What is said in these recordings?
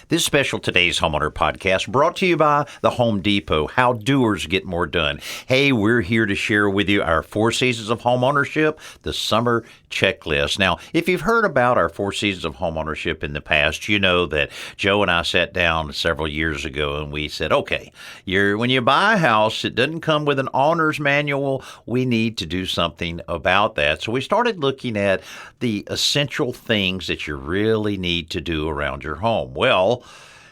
This special Today's Homeowner podcast brought to you by the Home Depot, how doers get more done. Hey, we're here to share with you our 4 seasons of homeownership, the summer checklist. Now, if you've heard about our 4 seasons of homeownership in the past, you know that Joe and I sat down several years ago and we said, okay, when you buy a house, it doesn't come with an owner's manual. We need to do something about that. So we started looking at the essential things that you really need to do around your home. Well,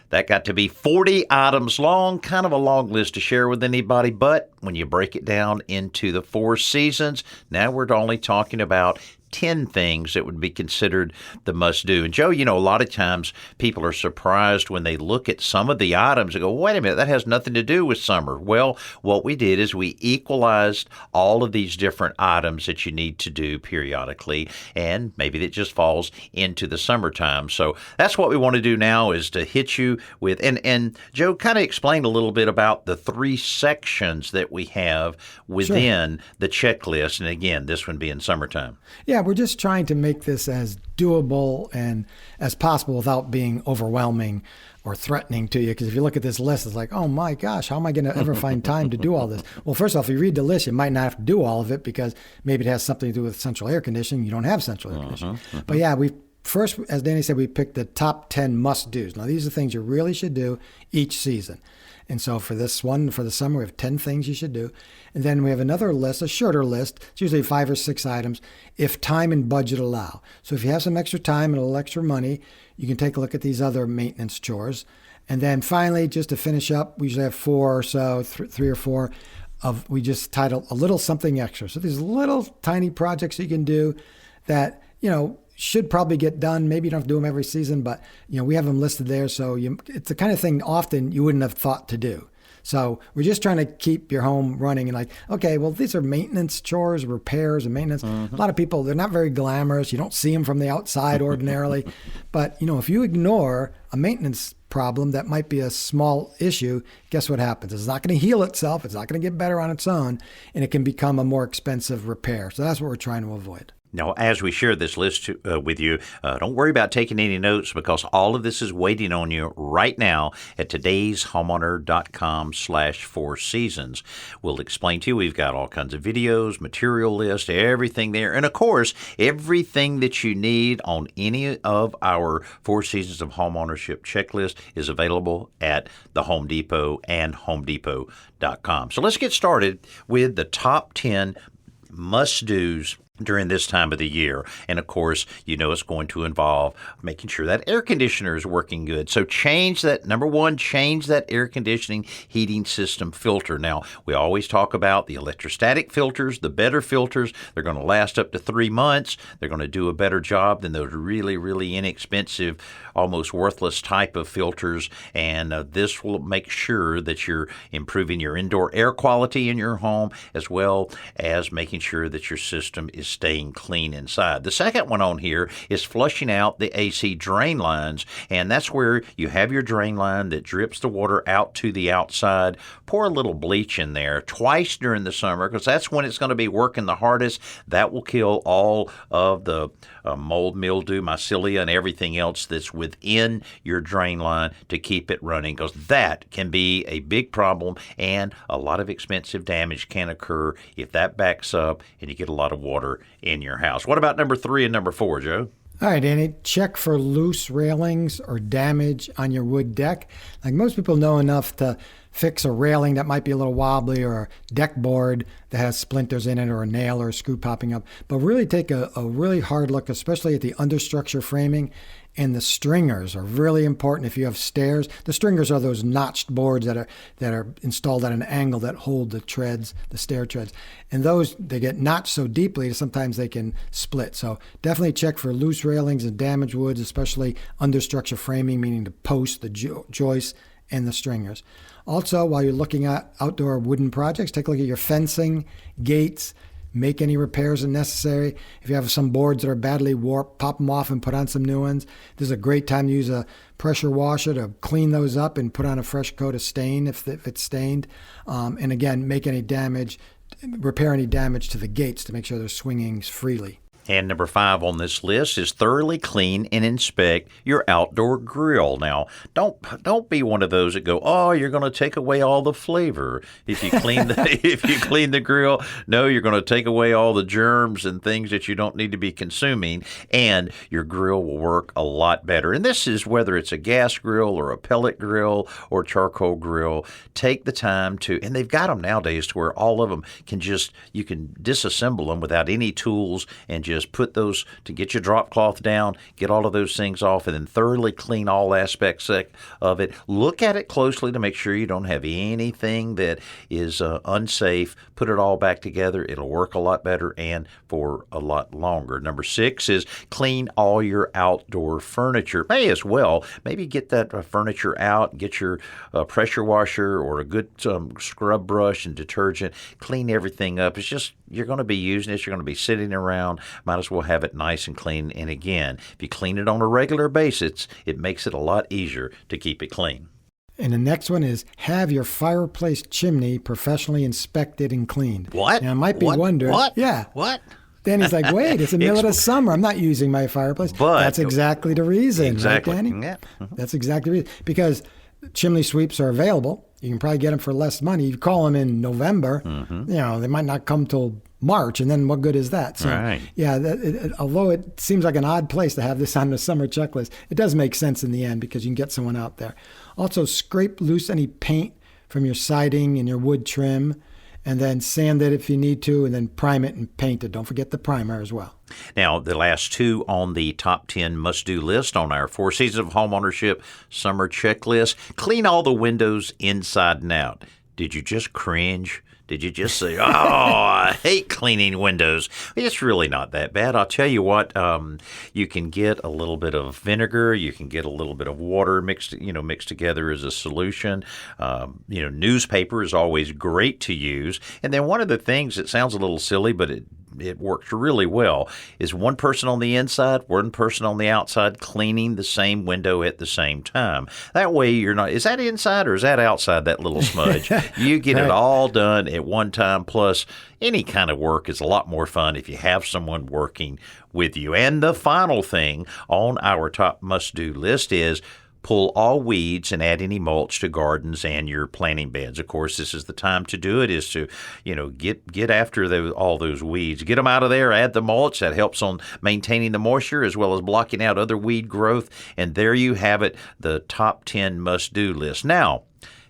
that got to be 40 items long, kind of a long list to share with anybody, but when you break it down into the 4 seasons, now we're only talking about 10 things that would be considered the must-do. And Joe, a lot of times people are surprised when they look at some of the items and go, wait a minute, that has nothing to do with summer. Well, what we did is we equalized all of these different items that you need to do periodically, and maybe that just falls into the summertime. So that's what we want to do now, is to hit you with, and Joe kind of explained a little bit about the 3 sections that we have within the checklist. And again, this one being summertime. Yeah, we're just trying to make this as doable and as possible without being overwhelming or threatening to you. Because if you look at this list, it's like, oh my gosh, how am I going to ever find time to do all this? Well, first off, if you read the list, you might not have to do all of it because maybe it has something to do with central air conditioning. You don't have central air conditioning. But yeah, first, as Danny said, we picked the top 10 must-dos. Now, these are things you really should do each season. And so for this one, for the summer, we have 10 things you should do. And then we have another list, a shorter list. It's usually 5 or 6 items, if time and budget allow. So if you have some extra time and a little extra money, you can take a look at these other maintenance chores. And then finally, just to finish up, we usually have 4 or so, 3 or 4 we just titled a little something extra. So these little tiny projects you can do that, should probably get done. Maybe you don't have to do them every season, but we have them listed there. So it's the kind of thing often you wouldn't have thought to do. So we're just trying to keep your home running and okay, well, these are maintenance chores, repairs and maintenance. A lot of people, they're not very glamorous. You don't see them from the outside ordinarily. But, if you ignore a maintenance problem that might be a small issue, guess what happens? It's not going to heal itself. It's not going to get better on its own, and it can become a more expensive repair. So that's what we're trying to avoid. Now, as we share this list with you, don't worry about taking any notes because all of this is waiting on you right now at todayshomeowner.com/4 seasons. We'll explain to you. We've got all kinds of videos, material list, everything there. And, of course, everything that you need on any of our 4 seasons of homeownership checklist is available at the Home Depot and homedepot.com. So let's get started with the top 10 must-dos during this time of the year. And of course, it's going to involve making sure that air conditioner is working good. So change that air conditioning heating system filter. Now, we always talk about the electrostatic filters, the better filters. They're going to last up to 3 months. They're going to do a better job than those really, really inexpensive, almost worthless type of filters. And this will make sure that you're improving your indoor air quality in your home, as well as making sure that your system is staying clean inside. The second one on here is flushing out the AC drain lines, and that's where you have your drain line that drips the water out to the outside. Pour a little bleach in there twice during the summer because that's when it's going to be working the hardest. That will kill all of the mold, mildew, mycelia, and everything else that's within your drain line to keep it running, because that can be a big problem and a lot of expensive damage can occur if that backs up and you get a lot of water in your house. What about number 3 and number 4, Joe? All right, Danny, check for loose railings or damage on your wood deck. Like most people know enough to fix a railing that might be a little wobbly or a deck board that has splinters in it or a nail or a screw popping up. But really take a really hard look, especially at the understructure framing. And the stringers are really important if you have stairs. The stringers are those notched boards that are installed at an angle that hold the treads, the stair treads. And those, they get notched so deeply that sometimes they can split. So definitely check for loose railings and damaged woods, especially understructure framing, meaning the posts, the joists, and the stringers. Also, while you're looking at outdoor wooden projects, take a look at your fencing, gates. Make any repairs as necessary. If you have some boards that are badly warped, pop them off and put on some new ones. This is a great time to use a pressure washer to clean those up and put on a fresh coat of stain if it's stained. And again, repair any damage to the gates to make sure they're swinging freely. And number 5 on this list is thoroughly clean and inspect your outdoor grill. Now, don't be one of those that go, oh, you're going to take away all the flavor if you clean the grill. No, you're going to take away all the germs and things that you don't need to be consuming, and your grill will work a lot better. And this is whether it's a gas grill or a pellet grill or charcoal grill. Take the time to, and they've got them nowadays to where all of them you can disassemble them without any tools and just put those to get your drop cloth down, get all of those things off, and then thoroughly clean all aspects of it. Look at it closely to make sure you don't have anything that is unsafe. Put it all back together. It'll work a lot better and for a lot longer. Number 6 is clean all your outdoor furniture. May as well. Maybe get that furniture out, get your pressure washer or a good scrub brush and detergent. Clean everything up. It's just, you're going to be using this. You're going to be sitting around. Might as well have it nice and clean. And again, if you clean it on a regular basis, it makes it a lot easier to keep it clean. And the next one is have your fireplace chimney professionally inspected and cleaned. What? Now, I might be wondering. What? Yeah. What? Danny's like, wait, it's the middle of the summer. I'm not using my fireplace. But that's exactly the reason, exactly. Right, Danny? Yeah. Mm-hmm. That's exactly the reason. Because chimney sweeps are available. You can probably get them for less money. You call them in November, they might not come till March, and then what good is that? So, right. Yeah, although it seems like an odd place to have this on the summer checklist, it does make sense in the end because you can get someone out there. Also, scrape loose any paint from your siding and your wood trim, and then sand it if you need to, and then prime it and paint it. Don't forget the primer as well. Now, the last 2 on the top 10 must-do list on our 4 Seasons of Homeownership summer checklist. Clean all the windows inside and out. Did you just cringe? Did you just say, oh, I hate cleaning windows? It's really not that bad. I'll tell you what, you can get a little bit of vinegar. You can get a little bit of water mixed together as a solution. Newspaper is always great to use. And then one of the things that sounds a little silly, but it works really well, is one person on the inside, one person on the outside cleaning the same window at the same time. That way you're not, is that inside or is that outside, that little smudge? You get it all done at one time. Plus, any kind of work is a lot more fun if you have someone working with you. And the final thing on our top must-do list is pull all weeds and add any mulch to gardens and your planting beds. Of course, this is the time to do it, is to, get after all those weeds. Get them out of there, add the mulch. That helps on maintaining the moisture as well as blocking out other weed growth. And there you have it, the top 10 must-do list. Now,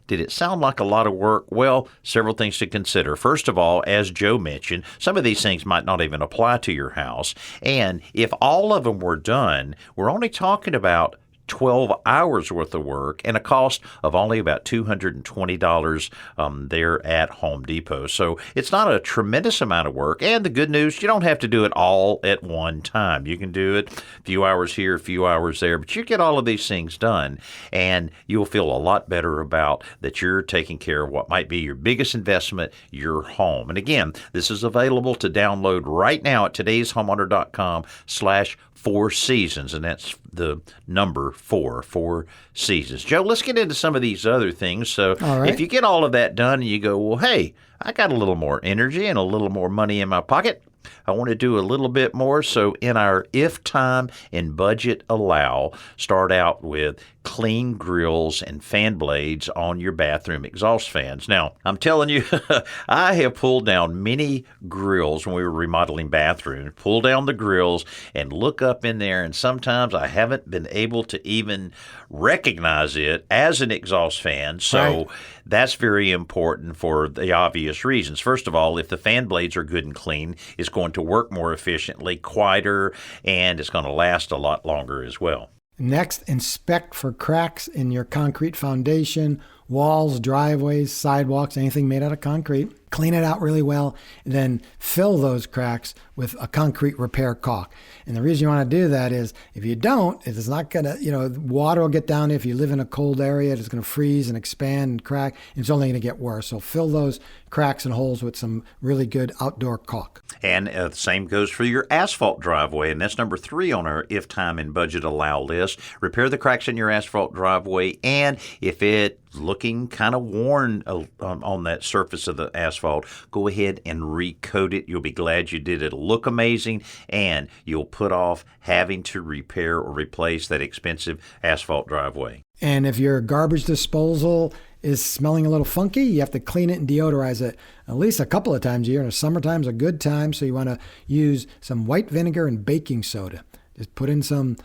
did it sound like a lot of work? Well, several things to consider. First of all, as Joe mentioned, some of these things might not even apply to your house. And if all of them were done, we're only talking about 12 hours worth of work and a cost of only about $220 there at Home Depot. So it's not a tremendous amount of work. And the good news, you don't have to do it all at one time. You can do it a few hours here, a few hours there, but you get all of these things done and you'll feel a lot better about that you're taking care of what might be your biggest investment, your home. And again, this is available to download right now at todayshomeowner.com/4 seasons, and that's the number 4 seasons. Joe, let's get into some of these other things. So if you get all of that done and you go, well, hey, I got a little more energy and a little more money in my pocket, I want to do a little bit more. So in our If Time and Budget Allow, start out with clean grills and fan blades on your bathroom exhaust fans. Now, I'm telling you, I have pulled down many grills when we were remodeling bathrooms, pull down the grills and look up in there, and sometimes I haven't been able to even recognize it as an exhaust fan. So that's very important for the obvious reasons. First of all, if the fan blades are good and clean, it's going to work more efficiently, quieter, and it's going to last a lot longer as well. Next, inspect for cracks in your concrete foundation, walls, driveways, sidewalks, anything made out of concrete. Clean it out really well, and then fill those cracks with a concrete repair caulk. And the reason you want to do that is if you don't, it's not going to, water will get down. If you live in a cold area, it's going to freeze and expand and crack. And it's only going to get worse. So fill those cracks and holes with some really good outdoor caulk. And the same goes for your asphalt driveway. And that's number 3 on our If Time and Budget Allow list. Repair the cracks in your asphalt driveway. And if it looks looking kind of worn on that surface of the asphalt, go ahead and recoat it. You'll be glad you did. It'll look amazing, and you'll put off having to repair or replace that expensive asphalt driveway. And if your garbage disposal is smelling a little funky, you have to clean it and deodorize it at least a couple of times a year. And summertime's a good time, so you want to use some white vinegar and baking soda. Just put in some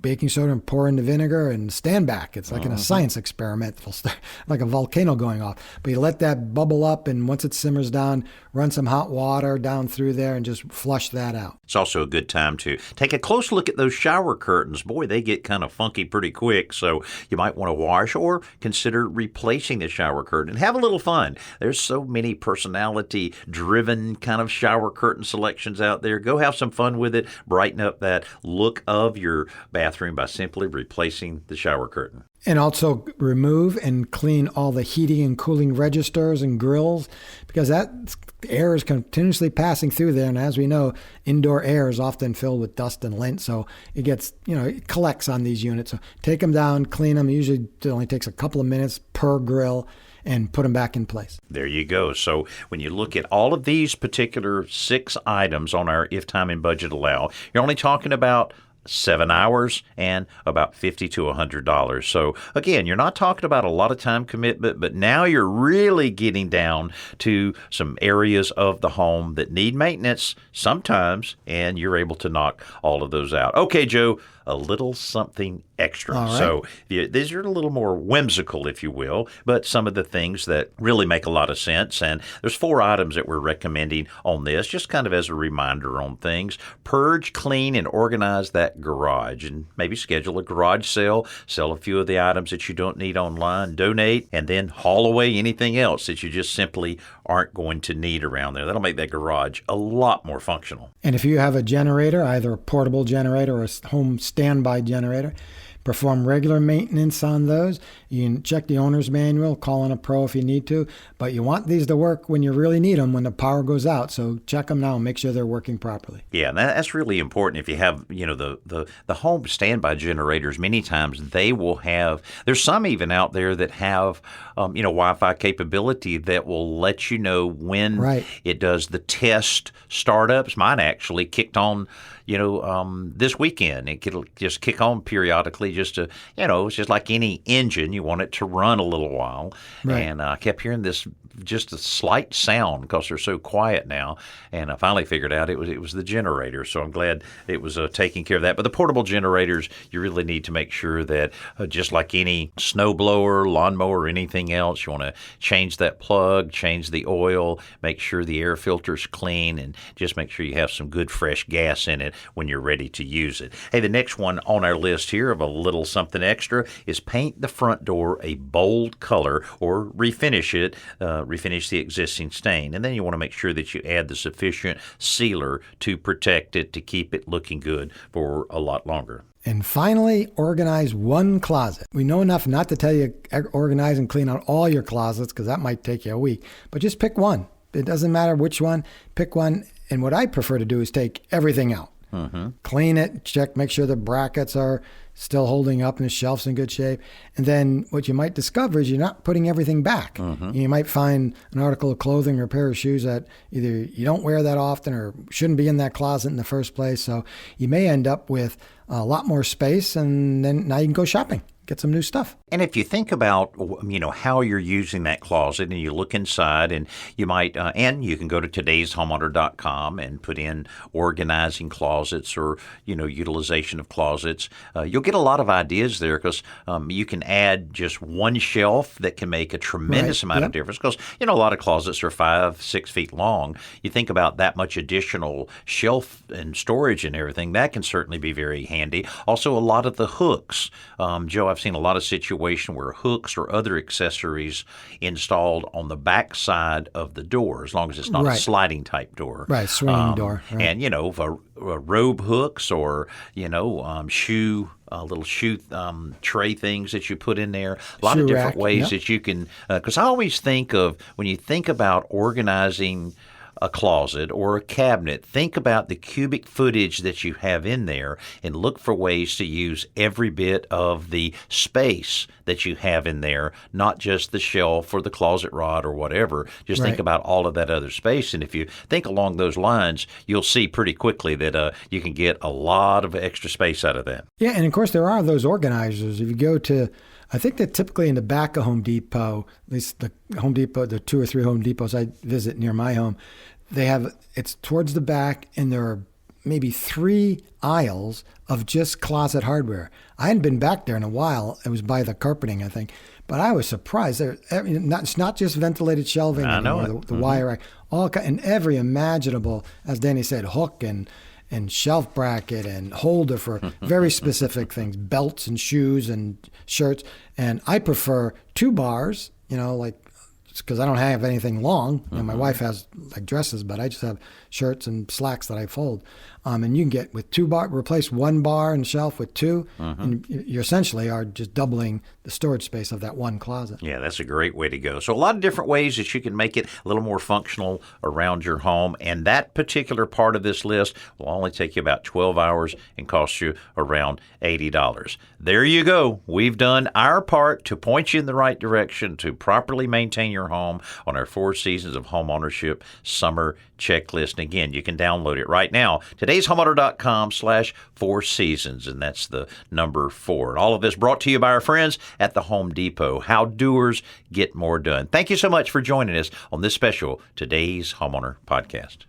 baking soda and pour in the vinegar and stand back. It's like in a science experiment. It'll start like a volcano going off. But you let that bubble up, and once it simmers down, run some hot water down through there and just flush that out. It's also a good time to take a close look at those shower curtains. Boy, they get kind of funky pretty quick, so you might want to wash or consider replacing the shower curtain and have a little fun. There's so many personality-driven kind of shower curtain selections out there. Go have some fun with it. Brighten up that look of your bathroom by simply replacing the shower curtain. And also remove and clean all the heating and cooling registers and grills, because that air is continuously passing through there. And as we know, indoor air is often filled with dust and lint. So it gets, it collects on these units. So take them down, clean them. Usually it only takes a couple of minutes per grill, and put them back in place. There you go. So when you look at all of these particular 6 items on our If Time and Budget Allow, you're only talking about 7 hours and about $50 to $100. So again, you're not talking about a lot of time commitment, but now you're really getting down to some areas of the home that need maintenance sometimes, and you're able to knock all of those out. Okay, Joe, a little something extra. All right. So these are a little more whimsical, if you will, but some of the things that really make a lot of sense. And there's 4 items that we're recommending on this, just kind of as a reminder on things. Purge, clean, and organize that garage, and maybe schedule a garage sale, sell a few of the items that you don't need online, donate, and then haul away anything else that you just simply aren't going to need around there. That'll make that garage a lot more functional. And if you have a generator, either a portable generator or a home standby generator, perform regular maintenance on those. You can check the owner's manual, call in a pro if you need to, but you want these to work when you really need them, when the power goes out. So check them now and make sure they're working properly. Yeah, that's really important. If you have, the home standby generators, many times they will have, there's some even out there that have, Wi-Fi capability that will let you know when it does the test startups. Mine actually kicked on this weekend. It'll just kick on periodically just to, it's just like any engine. You want it to run a little while. Right. And I kept hearing this, just a slight sound because they're so quiet now. And I finally figured out it was the generator. So I'm glad it was taking care of that. But the portable generators, you really need to make sure that just like any snowblower, lawnmower, or anything else, you want to change that plug, change the oil, make sure the air filter's clean, and just make sure you have some good fresh gas in it when you're ready to use it. Hey, the next one on our list here of a little something extra is paint the front door a bold color or refinish it, refinish the existing stain. And then you want to make sure that you add the sufficient sealer to protect it, to keep it looking good for a lot longer. And finally, organize one closet. We know enough not to tell you organize and clean out all your closets, because that might take you a week, but just pick one. It doesn't matter which one, pick one. And what I prefer to do is take everything out. Mm-hmm. Clean it, check, make sure the brackets are still holding up and the shelf's in good shape. And then what you might discover is you're not putting everything back. Mm-hmm. You might find an article of clothing or a pair of shoes that either you don't wear that often or shouldn't be in that closet in the first place. So you may end up with a lot more space, and then now you can go shopping, get some new stuff. And if you think about, how you're using that closet, and you look inside, and you might, and you can go to todayshomeowner.com and put in organizing closets or, utilization of closets. You'll get a lot of ideas there, because you can add just one shelf that can make a tremendous amount of difference, because, a lot of closets are 5-6 feet long. You think about that much additional shelf and storage and everything, that can certainly be very handy. Also, a lot of the hooks. Joe, I've seen a lot of situations where hooks or other accessories installed on the back side of the door, as long as it's not a sliding type door. Right, swinging door. Right. And, robe hooks or, shoe little shoe tray things that you put in there. A lot of different ways that you can, because I always think of, when you think about organizing a closet or a cabinet, think about the cubic footage that you have in there and look for ways to use every bit of the space that you have in there, not just the shelf or the closet rod or whatever. Just think about all of that other space. And if you think along those lines, you'll see pretty quickly that you can get a lot of extra space out of that. Yeah, and of course there are those organizers. If you go to, I think they're typically in the back of Home Depot, at least the Home Depot, the 2 or 3 Home Depots I visit near my home, it's towards the back, and there are maybe 3 aisles of just closet hardware. I hadn't been back there in a while. It was by the carpeting, I think. But I was surprised. It's not just ventilated shelving anymore, the wire rack, and every imaginable, as Danny said, hook and shelf bracket and holder for very specific things, belts and shoes and shirts. And I prefer 2 bars, because I don't have anything long. My wife has like dresses, but I just have shirts and slacks that I fold. And you can get with 2 bar, replace 1 bar and shelf with 2, and you essentially are just doubling the storage space of that one closet. Yeah, that's a great way to go. So a lot of different ways that you can make it a little more functional around your home. And that particular part of this list will only take you about 12 hours and cost you around $80. There you go. We've done our part to point you in the right direction to properly maintain your home on our 4 Seasons of Home Ownership Summer Checklist. And again, you can download it right now. Today'sHomeowner.com/4 Seasons, and that's the number 4. And all of this brought to you by our friends at the Home Depot. How doers get more done. Thank you so much for joining us on this special Today's Homeowner podcast.